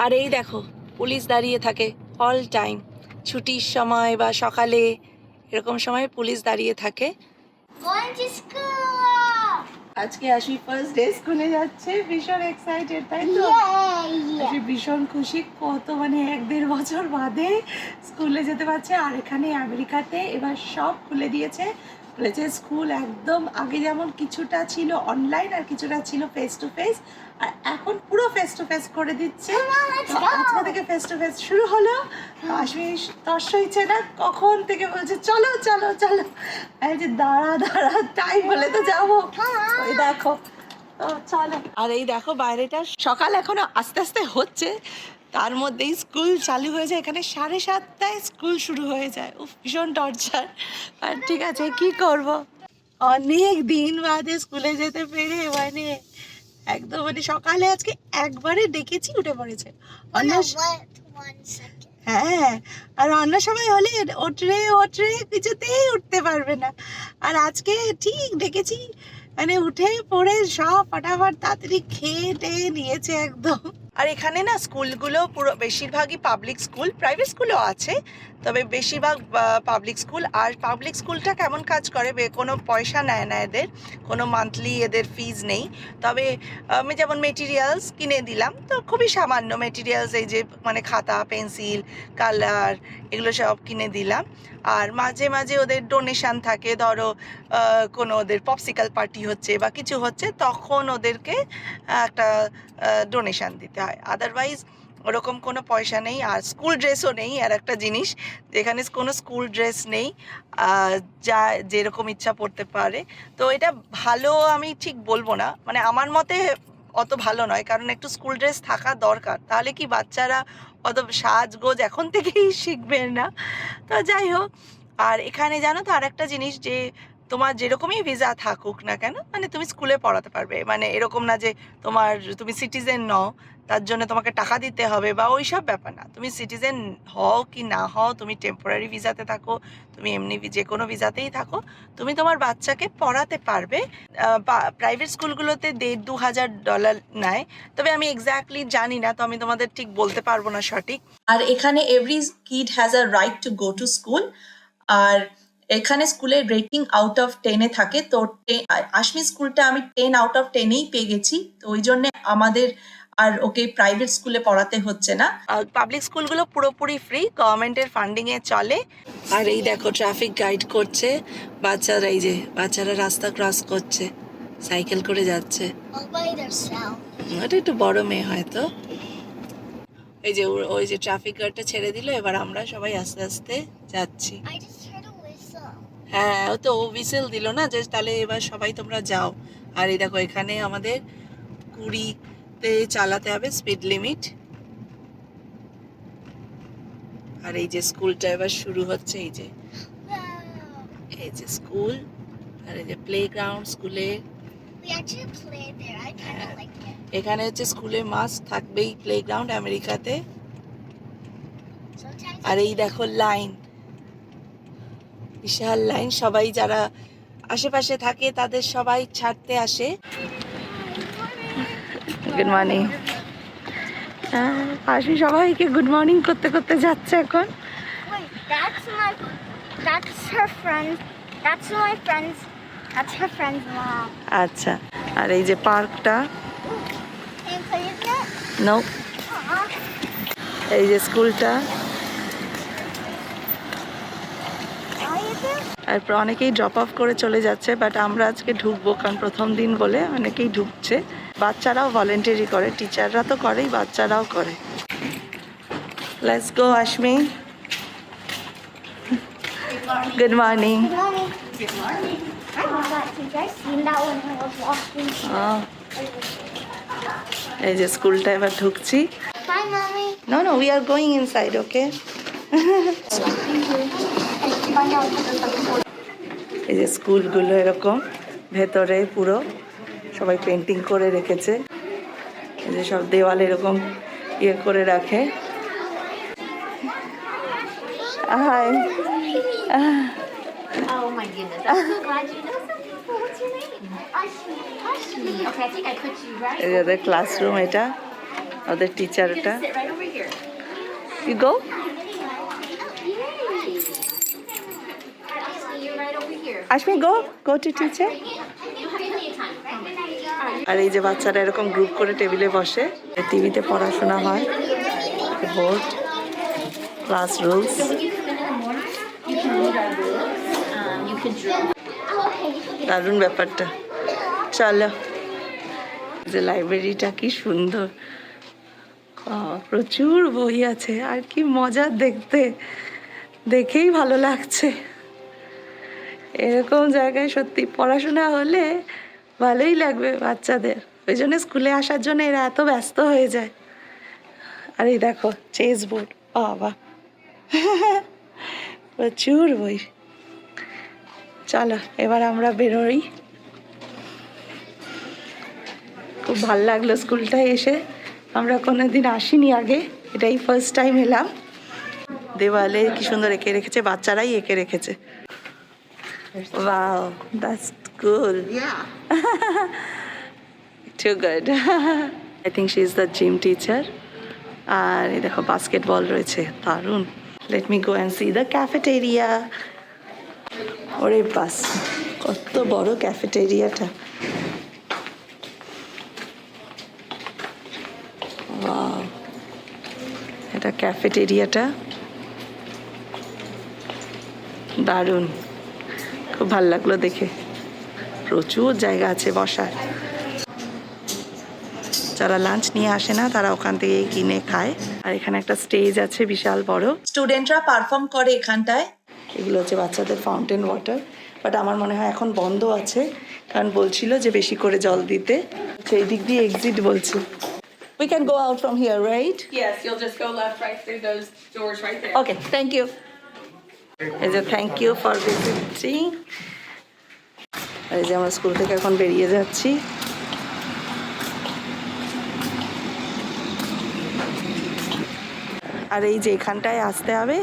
আর এই দেখো পুলিশ দাঁড়িয়ে থাকে অল টাইম, ছুটির সময় বা সকালে এরকম সময় পুলিশ দাঁড়িয়ে থাকে। আজকে আশি ফার্স্ট ডে স্কুলে যাচ্ছে, ভীষণ এক্সাইটেড তাই তো? আজকে ভীষণ খুশি, কত মানে 1-1.5 বছর বাদে স্কুলে যেতে পারছে। আর এখানে আমেরিকাতে এবার সব খুলে দিয়েছে, বলেছে স্কুল একদম আগে যেমন কিছুটা ছিল অনলাইন আর কিছুটা ছিল ফেস টু ফেস, আর এখন পুরো ফেস টু ফেস করে দিচ্ছে। আজকে থেকে ফেস টু ফেস শুরু হলো। আসমি তর্স হয়েছে না, কখন থেকে বলছে চলো চলো চলো, এই যে দাঁড়া দাঁড়া টাইম হলে তো যাবো। ওই দেখো চলো। আর এই দেখো বাইরেটা সকাল এখনো আস্তে আস্তে হচ্ছে, তার মধ্যেই স্কুল চালু হয়ে যায়। এখানে 7:30টায় স্কুল শুরু হয়ে যায়। ভীষণ টর্চার, আর ঠিক আছে কি করব, অনেক দিন বাদে স্কুলে যেতে পেরে মানে একদম মানে সকালে আজকে একবারে ডেকেছি উঠে পড়েছে। হ্যাঁ, আর অন্য সময় হলে ওঠরে ওঠরে কিছুতেই উঠতে পারবে না, আর আজকে ঠিক ডেকেছি মানে উঠে পড়ে সব ফটাফট তাড়াতাড়ি খেয়ে টেয়ে নিয়েছে একদম। আর এখানে না স্কুলগুলো পুরো বেশিরভাগই পাবলিক স্কুল, প্রাইভেট স্কুলও আছে, তবে বেশিরভাগ পাবলিক স্কুল। আর পাবলিক স্কুলটা কেমন কাজ করে, কোনো পয়সা নেয় না এদের, কোনো মান্থলি এদের ফিজ নেই। তবে আমি যেমন মেটেরিয়ালস কিনে দিলাম, তো খুবই সামান্য মেটেরিয়ালস, এই যে মানে খাতা পেন্সিল কালার এগুলো সব কিনে দিলাম। আর মাঝে মাঝে ওদের ডোনেশান থাকে, ধরো কোনো ওদের পপসিকাল পার্টি হচ্ছে বা কিছু হচ্ছে, তখন ওদেরকে একটা ডোনেশান দিতে হয়, আদারওয়াইজ ওরকম কোনো পয়সা নেই। আর স্কুল ড্রেসও নেই, আর একটা জিনিস যেখানে কোনো স্কুল ড্রেস নেই, যা যেরকম ইচ্ছা পড়তে পারে। তো এটা ভালো আমি ঠিক বলবো না, মানে আমার মতে অত ভালো নয়, কারণ একটু স্কুল ড্রেস থাকা দরকার, তাহলে কি বাচ্চারা অত সাজগোজ এখন থেকেই শিখবে না। তো যাই হোক, আর এখানে জানো তো আর একটা জিনিস, যে তোমার যেরকমই ভিসা থাকুক না কেন, মানে তুমি স্কুলে পড়াতে পারবে, মানে এরকম না যে তুমি সিটিজেন নও তার জন্য তোমাকে টাকা দিতে হবে বা ওই সব ব্যাপার না। তুমি সিটিজেন হও কি না হও, তুমি টেম্পোরারি ভিসাতে থাকো, তুমি এমনি যে কোনো ভিসাতেই থাকো, তুমি তোমার বাচ্চাকে পড়াতে পারবে। প্রাইভেট স্কুলগুলোতে $1,500 নেয়, তবে আমি এক্স্যাক্টলি জানি না, তো আমি তোমাদের ঠিক বলতে পারবো না সঠিক। আর এখানে every kid has a right to go to school. আর এখানে স্কুলের রেটিং আউট অফ 10-এ থাকে, তো আশমি স্কুলটা আমি 10 out of 10-এই পেয়ে গেছি, তো ওই জন্য আমাদের আর ওকে প্রাইভেট স্কুলে পড়াতে হচ্ছে না। পাবলিক স্কুলগুলো পুরোপুরি ফ্রি, গভর্নমেন্টের ফান্ডিংয়ে চলে। আর এই দেখো ট্রাফিক গাইড করছে বাচ্চারা, এই যে বাচ্চারা রাস্তা ক্রস করছে, সাইকেল করে যাচ্ছে। ওটা একটু বড় মেয়ে হয়তো। এই যে ওই যে ট্রাফিক গার্ডটা ছেড়ে দিল, এবার আমরা সবাই আস্তে আস্তে যাচ্ছি। হ্যাঁ, ও তো হুইসেল দিল না, যে তাহলে এবার সবাই তোমরা যাও। আর এই দেখো এখানে আমাদের 20-তে চালাতে হবে স্পিড লিমিট। আর এই যে স্কুলটা এবার শুরু হচ্ছে, এই যে স্কুল, আর এই যে প্লেগ্রাউন্ড স্কুলে। এখানে হচ্ছে স্কুলে মাস্ট থাকবেই, প্লেগ্রাউন্ড আমেরিকাতে। আর এই দেখো লাইন, বিশাল লাইন, সবাই যারা আশেপাশে থাকে তাদের সবাই ছাড়তে আসে। Good morning. আশমি সবাইকে গুড মর্নিং করতে করতে যাচ্ছে এখন। আচ্ছা, আর এই যে পার্কটা, নো, এই যে স্কুলটা। আর অনেকেই ড্রপ অফ করে চলে যাচ্ছে, বাট আমরা আজকে ঢুকবো, কারণ প্রথম দিন বলে অনেকেই ঢুকছে। বাচ্চারাও ভলেন্টারি করে, টিচাররা তো করেই, বাচ্চারাও করে। Let's go Ashmi. Good morning. এই যে স্কুলটা এবার ঢুকছি। No no, we are going inside, okay. এই যে স্কুলগুলো এরকম ভেতরে পুরো সবাই পেন্টিং করে রেখেছে, এই যে সব দেওয়াল এরকম ইয়ে করে রাখে। High. Oh my goodness, I'm so glad you know some people. What's your name? Ashmi. Okay, I think I put you right. এই যে ক্লাসরুম এটা। ওদের টিচারটা। Sit right over here. You go? Yay. You're right over here. Ashmi, go to teacher. You have plenty of time. আর এই যে বাচ্চারা এরকম group করে টেবিলে বসে টিভিতে পড়াশোনা হয়, board, class rules. When you come in the morning, you can read our rules. You can draw. দারুণ ব্যাপারটা। চলো, যে লাইব্রেরিটা কি সুন্দর, প্রচুর বই আছে, আর কি মজা দেখতে, দেখেই ভালো লাগছে। এরকম জায়গায় সত্যি পড়াশোনা হলে ভালোই লাগবে বাচ্চাদের, ওই জন্য স্কুলে আসার জন্য এরা এত ব্যস্ত হয়ে যায়। আর এই দেখো চেস বোর্ড, বাবা প্রচুর বই। চলো এবার আমরা বেরোই। খুব ভাল লাগলো স্কুলটায় এসে, আমরা কোনোদিন আসিনি আগে, এটাই ফার্স্ট টাইম এলাম। দেওয়ালে কি সুন্দর এঁকে রেখেছে, বাচ্চারাই এঁকে রেখেছে। Wow, that's cool. Yeah. Too good. I think she is the gym teacher. আর এই দেখো বাস্কেটবল রয়েছে, দারুণ। Let me go and see the cafeteria. ওরে বাস, কত বড় ক্যাফেটেরিয়াটা। Wow, এটা ক্যাফেটেরিয়াটা দারুণ, খুব ভালো লাগলো দেখে। প্রচুর জায়গা আছে বসার, যারা লাঞ্চ নিয়ে আসে না তারা ওখান থেকে কিনে খায়। আর এখানে একটা স্টেজ আছে বিশাল বড়, স্টুডেন্টরা পারফর্ম করে এখানটায়। এগুলো হচ্ছে বাচ্চাদের ফাউন্টেন ওয়াটার, বাট আমার মনে হয় এখন বন্ধ আছে, কারণ বলছিল যে বেশি করে জল দিতে। সেই দিক দিয়ে এক্সিট বলছে। We can go out from here, right? Yes, you'll just go left right through those doors right there. Okay, thank you. এই যে থ্যাংক ইউ ফর ভিজিটিং। এই যে আমরা স্কুল থেকে এখন বেরিয়ে যাচ্ছি। আর এই যে এখানটায় আসতে হবে,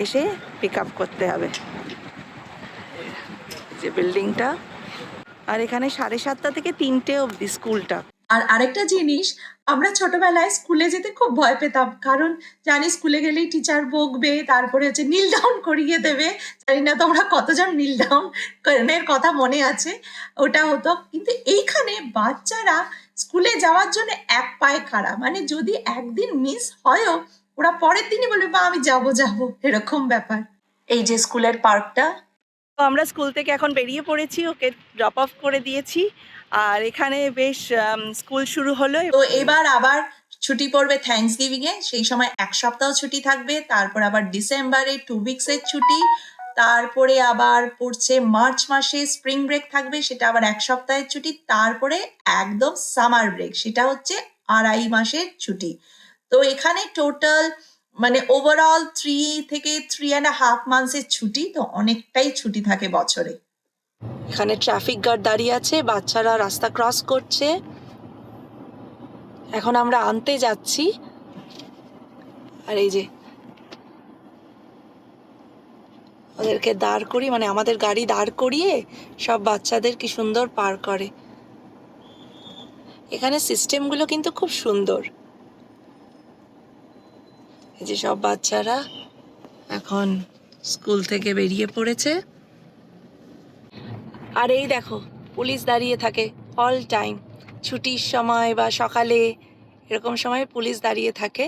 এসে পিক আপ করতে হবে, যে বিল্ডিংটা। আর এখানে 7:30 থেকে 3টে অবধি স্কুলটা। আর আরেকটা জিনিস, আমরা ছোটবেলায় স্কুলে যেতে খুব ভয় পেতাম, কারণ জানি স্কুলে গেলেই টিচার বকবে, তারপরে হচ্ছে নীল ডাউন করিয়ে দেবে। জানি না তোমরা কতজন নীল ডাউন এর কথা মনে আছে, ওটা হতো। কিন্তু এইখানে বাচ্চারা স্কুলে যাওয়ার জন্য এক পায়ে খাড়া, মানে যদি একদিন মিস হয়ও ওরা পরের দিনই বলবে বা আমি যাবো, এরকম ব্যাপার। এই যে স্কুলের পার্কটা। তো আমরা স্কুল থেকে এখন বেরিয়ে পড়েছি, ওকে ড্রপ অফ করে দিয়েছি। আর এখানে বেশ স্কুল শুরু হলো। তো এবার আবার ছুটি পড়বে থ্যাঙ্কস গিভিংয়ে, সেই সময় 1 সপ্তাহ ছুটি থাকবে। তারপর আবার ডিসেম্বরে 2 উইকসের ছুটি। তারপরে আবার পড়ছে মার্চ মাসে স্প্রিং ব্রেক থাকবে, সেটা আবার 1 সপ্তাহের ছুটি। তারপরে একদম সামার ব্রেক, সেটা হচ্ছে 2.5 মাসের ছুটি। তো এখানে টোটাল মানে ওভারঅল 3 থেকে 3.5 মান্থসের ছুটি। তো অনেকটাই ছুটি থাকে বছরে। এখানে ট্রাফিক গার্ড দাঁড়িয়ে আছে, বাচ্চারা রাস্তা ক্রস করছে। এখন আমরা আনতে যাচ্ছি। আর এই যে ওদেরকে দাঁড় করিয়ে, মানে আমাদের গাড়ি দাঁড় করিয়ে সব বাচ্চাদের কি সুন্দর পার করে। এখানে সিস্টেমগুলো কিন্তু খুব সুন্দর। এই যে সব বাচ্চারা এখন স্কুল থেকে বেরিয়ে পড়েছে। আর এই দেখো পুলিশ দাঁড়িয়ে থাকে অল টাইম, ছুটির সময় বা সকালে এরকম সময় পুলিশ দাঁড়িয়ে থাকে,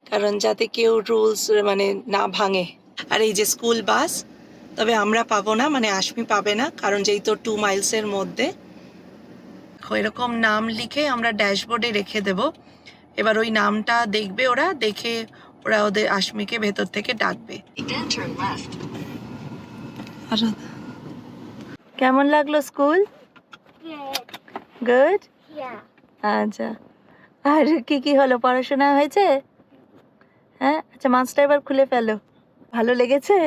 কারণ যাতে কেউ রুলস মানে না ভাঙে। আর এই যে স্কুল বাস, তবে আমরা পাবো না, মানে আশমি পাবে না, কারণ যেহেতু 2 মাইলসের মধ্যে। এরকম নাম লিখে আমরা ড্যাশবোর্ডে রেখে দেব। এবার ওই নামটা দেখবে ওরা, দেখে ওরা ওদের আশমিকে ভেতর থেকে ডাকবে। কেমন লাগলো স্কুল? গুড। আচ্ছা, আর কি হলো, পড়াশোনা হয়েছে? হ্যাঁ, আচ্ছা মাস্কটা এবার খুলে ফেলো। ভালো লেগেছে?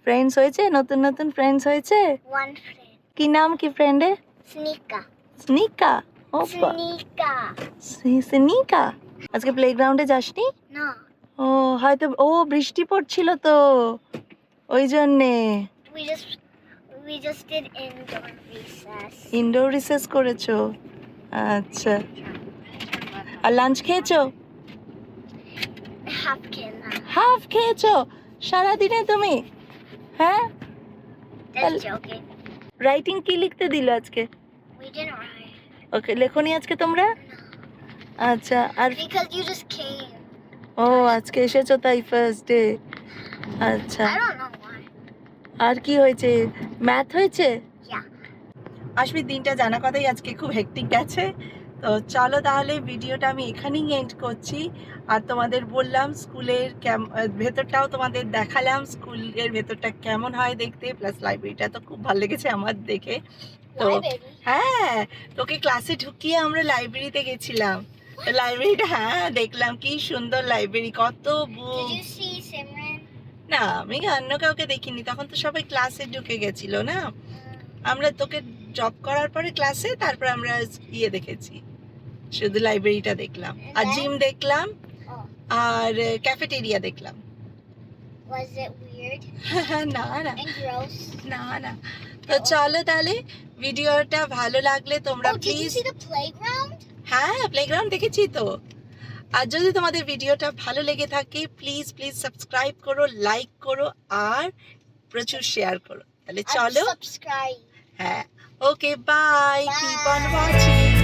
ফ্রেন্ডস হয়েছে, নতুন নতুন ফ্রেন্ডস হয়েছে? One friend. কি নাম কি ফ্রেন্ডের? Sneaker. স্নিকা। ওপা, স্নিকা। আজকে প্লেগ্রাউন্ডে যাসনি? No. ও হয়তো, ও বৃষ্টি পড়ছিল তো ওই জন্যে। We just did indoor recess. Indoor recess করেছো? আচ্ছা। আর লাঞ্চ খেয়েছো? Half killa. হাফ খেয়েছো সারাদিনে তুমি? হ্যাঁ, That's joking. রাইটিং কি লিখতে দিল আজকে? We didn't write. ওকে, লেখনি আজকে তোমরা? আচ্ছা, আর Because you just came. ও আজকে এসেছো তাই ফার্স্ট ডে। আচ্ছা, I don't know why. আর কি হয়েছে? ম্যাথ হয়েছে? Yeah. আশমির দিনটা জানা কথাই আজকে খুব হেক্টিক গেছে। তো চলো তাহলে ভিডিওটা আমি এখানেই এন্ড করছি। আর তোমাদের বললাম স্কুলের ভেতরটাও তোমাদের দেখালাম, স্কুলের ভেতরটা কেমন হয় দেখতে, প্লাস লাইব্রেরিটা তো খুব ভালো লেগেছে আমার দেখে। তো Library. হ্যাঁ, তোকে ক্লাসে ঢুকিয়ে আমরা লাইব্রেরিতে গেছিলাম। তো লাইব্রেরিটা হ্যাঁ দেখলাম, কি সুন্দর লাইব্রেরি, কত বুক। Did you see Simran? না, আমি অন্য কাউকে দেখিনি, তখন তো সবাই ক্লাসে ঢুকে গেছিল না। আমরা তোকে ড্রপ করার পরে ক্লাসে, তারপর আমরা ইয়ে দেখেছি, শুধু লাইব্রেরিটা দেখলাম, আর জিম দেখলাম, আর ক্যাফেটেরিয়া দেখলাম। Was it weird না না and gross? না না। তো চলো তাহলে, ভিডিওটা ভালো লাগলে তোমরা Oh, did you please, see the playground? হ্যাঁ প্লেগ্রাউন্ড দেখেছি তো। আর যদি তোমাদের ভিডিওটা ভালো লেগে থাকে প্লিজ প্লিজ সাবস্ক্রাইব করো, লাইক করো, আর প্রচুর শেয়ার করো। তাহলে And চলো, subscribe. হ্যাঁ, okay, bye, keep on Bye. Watching.